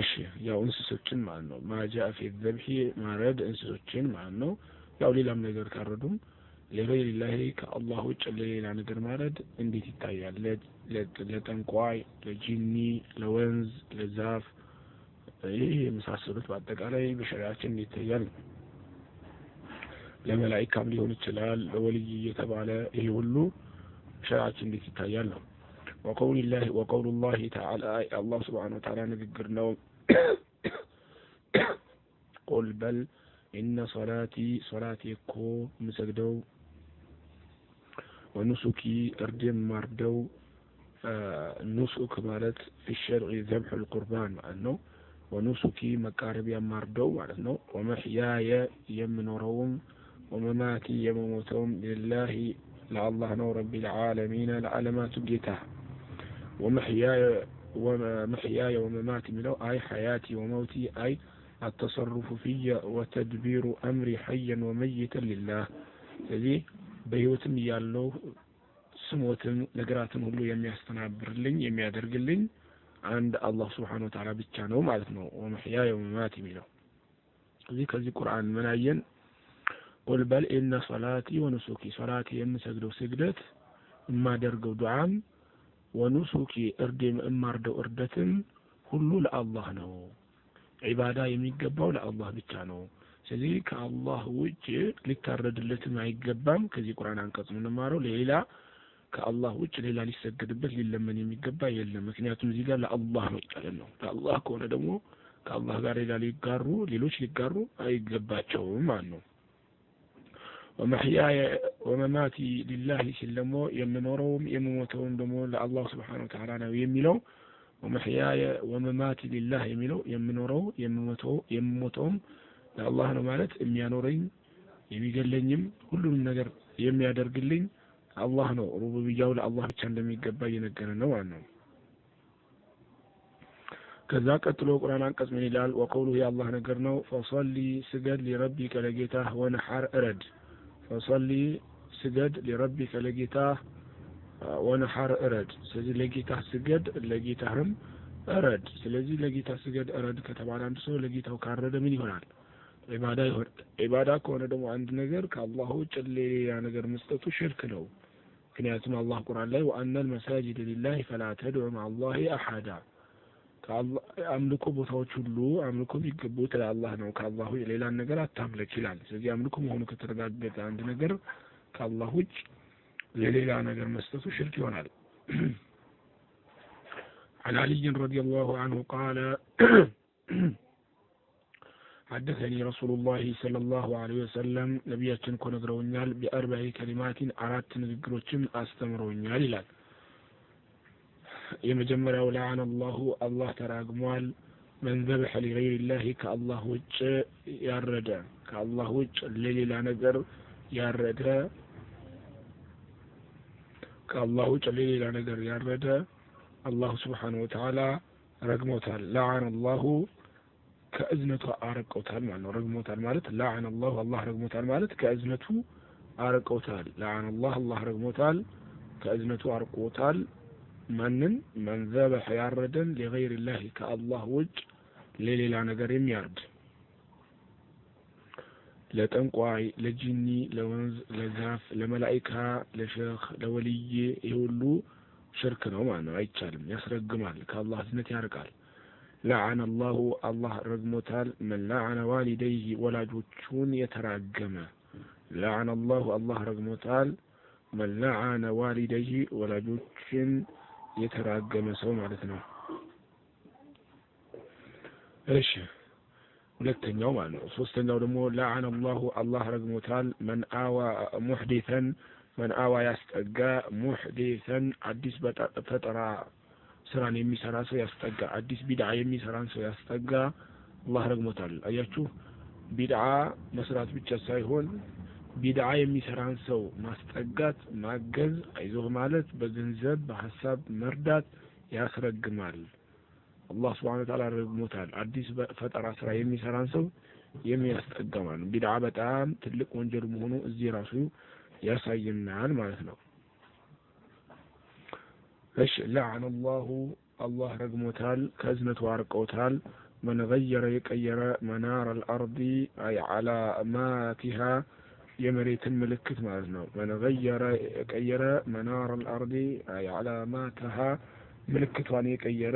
እሺ ያው እንስሶችን ማለት ነው ማጃ في الذبح ማረድ እንስሶችን ማለት ነው ያው ሌላም ነገር ካረዱም ለገይር الله ከአላህ ውጭ ለሌላ ነገር ማረድ እንዴት ይታያል ለጠንቋይ ለጂኒ ለወንዝ ለዛፍ ይሄ የመሳሰሉት በአጠቃላይ በሸሪዓችን ይታያል ለመላእክታም ሊሆን ይችላል ለወልይ የተባለ ይሄ ሁሉ ሸሪዓችን እንዴት ይታያል ነው وقول الله تعالى الله سبحانه وتعالى نذكرنا قل بل إن صلاتي كو مسجدو ونسكي أردم مردو نسك مالت في الشرع ذبح القربان أنه ونسكي مقارب مردو أنه ومحياي يمنورهم ومماتي يموتهم لله لله نور رب العالمين العالمات جيته ومحياي ومماتي منه أي حياتي وموتي أي التصرف في وتدبير أمري حيا وميتا لله الذي بيوتم يالله سموتم نقراتم هلو يميستنابر لين يميادرق لين عند الله سبحانه وتعالى بيتشانه معلتنا ومحياي ومماتي منه ذيك القرآن منايا قل بل إن صلاتي ونسكي صلاتي يمسجدو سجدت ما درقو دعام ونسكي أردم أماردو أردتم كله لله نو عبادة يميقباو لله بيتانو سيدي كالله وجه لتارد اللتم عيقبام كذي قرآن عنكس من مارو ليلا كالله وجه ليلا لسجد بس للمن يميقبا يلا مكنياتم زيقا لله نو كالله كون دمو كالله غاري لا ليقارو ليلوش ليقارو عيقباتشو معنو ومحياي ومماتي لله سلمو يمنورهم يموتهم دمو لله سبحانه وتعالى يميلو ومحياي ومماتي لله يميلو يمنورو يموتهم لله ነው ማለት የሚያኖረኝ የሚገለኝም ሁሉንም ነገር የሚያደርግልኝ አላህ ነው ሩቡብያው ለአላህ ብቻ እንደሚገባ እየነገረን ነው ማለት ነው ከዛ ቀጥሎ ቁርአን አንቀጽ ምን ይላል ወቀውሉ የአላህ ነገር ነው فصلي ስገድ لربك ለጌታህ ወንሐር እረድ فصلي سجد لربك لجيته ونحر أرد سلزي لجيته سجد لجيتهم أرد سلزي لجيته سجد أرد كتب على أنسو لجيته وكارد من يهونال عبادة كون دمو عند نجر كالله جل نجر مستطو شرك له كنياتنا الله قرآن له وأن المساجد لله فلا تدعو مع الله أحدا أملكوا بتوجهوا أملكوا يجبوت الله نو كالله إلى النجر أتملك كلام سيدي أملكوا هون كترجع عند نجر كالله وج ليلا نجر مستوى شرك ونال عن علي رضي الله عنه قال حدثني رسول الله صلى الله عليه وسلم نبياتن كون نغرونيال بأربع كلمات أرات نذكروچن أستمرونيال ይላል የመጀመሪያው لعن الله ተራግሟል من ذبح لغير الله كالله ውጭ ያረደ ከአላህ ውጭ ለሌላ ነገር ያረደ ከአላህ ውጭ ለሌላ ነገር ያረደ አላህ Subhanahu Wa Ta'ala ረግሞታል لعن الله ከእዝነቱ አርቆታል ማለት ነው ረግሞታል ማለት لعن الله ረግሞታል ማለት ከእዝነቱ አርቆታል لعن الله ረግሞታል ከእዝነቱ አርቆታል ማንን من ذبح ያረደን لغير الله كالله ውጭ ለሌላ ነገር የሚያርድ ለጠንቋይ ለጂኒ ለወንዝ ለዛፍ ለመላእክታ ለሸኽ ለወልይ ይሁሉ ሽርክ ነው ማለት ነው አይቻልም ያስረግማል ከአላህ እዝነት ያርቃል لعن الله ረግሞታል من لعن والديه ወላጆቹን የተራገመ لعن الله ረግሞታል من لعن والديه ወላጆችን የተራገመ ሰው ማለት ነው እሺ ሁለተኛው ማለት ነው ሶስተኛው ደግሞ لعن الله ረግሞታል من آوى ያስጠጋ محدثا አዲስ ፈጠራ ስራን የሚሰራ ሰው ያስጠጋ አዲስ ቢድዓ የሚሰራን ሰው ያስጠጋ አላህ ረግሞታል አያችሁ ቢድዓ መስራት ብቻ ሳይሆን ቢድዓ የሚሰራን ሰው ማስጠጋት ማገዝ አይዞህ ማለት በገንዘብ በሐሳብ መርዳት ያስረግማል አላህ Subhanahu Wa Ta'ala ረግሞታል አዲስ ፈጠራ ስራ የሚሰራን ሰው የሚያስጠጋማል ቢድዓ በጣም ትልቅ ወንጀል መሆኑ እዚህ ራሱ ያሳየናል ማለት ነው እሺ لعن الله الله رقموتال كزنة وارقوتال من غير يقير منار الأرض أي علاماتها يمريت الملكت مالنا من غير يقير منار الأرض أي علاماتها ملكت وان يقير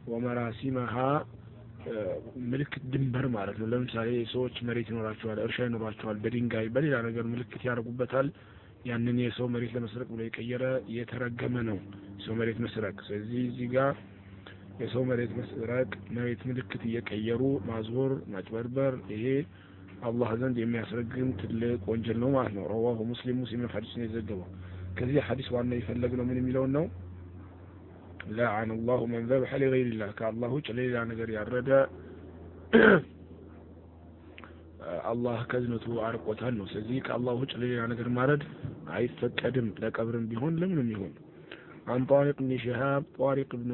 ومراسمها ምልክት ድንበር ማለት ነው። ለምሳሌ ሰዎች መሬት ይኖራቸዋል፣ እርሻ ይኖራቸዋል፣ በድንጋይ በሌላ ነገር ምልክት ያደርጉበታል። ያንን የሰው መሬት ለመስረቅ ብሎ የቀየረ የተረገመ ነው ሰው መሬት መስረቅ። ስለዚህ እዚህ ጋር የሰው መሬት መስረቅ፣ መሬት ምልክት እየቀየሩ ማዞር፣ ማጭበርበር ይሄ አላህ ዘንድ የሚያስረግም ትልቅ ወንጀል ነው ማለት ነው። ረዋሁ ሙስሊም ሐዲስ ነው የዘገበው። ከዚህ ሐዲስ ዋና የፈለግነው ምን የሚለውን ነው? لعن الله من ذبح لغير الله كالله ሌላ ነገር ያረደ አላህ ከዝነቱ አርቆታል ነው። ስለዚህ ከአላህ ውጭ ሌላ ነገር ማረድ አይፈቀድም፣ ለቀብርም ቢሆን ለምንም ይሁን። عن طارق بن شهاب طارق بن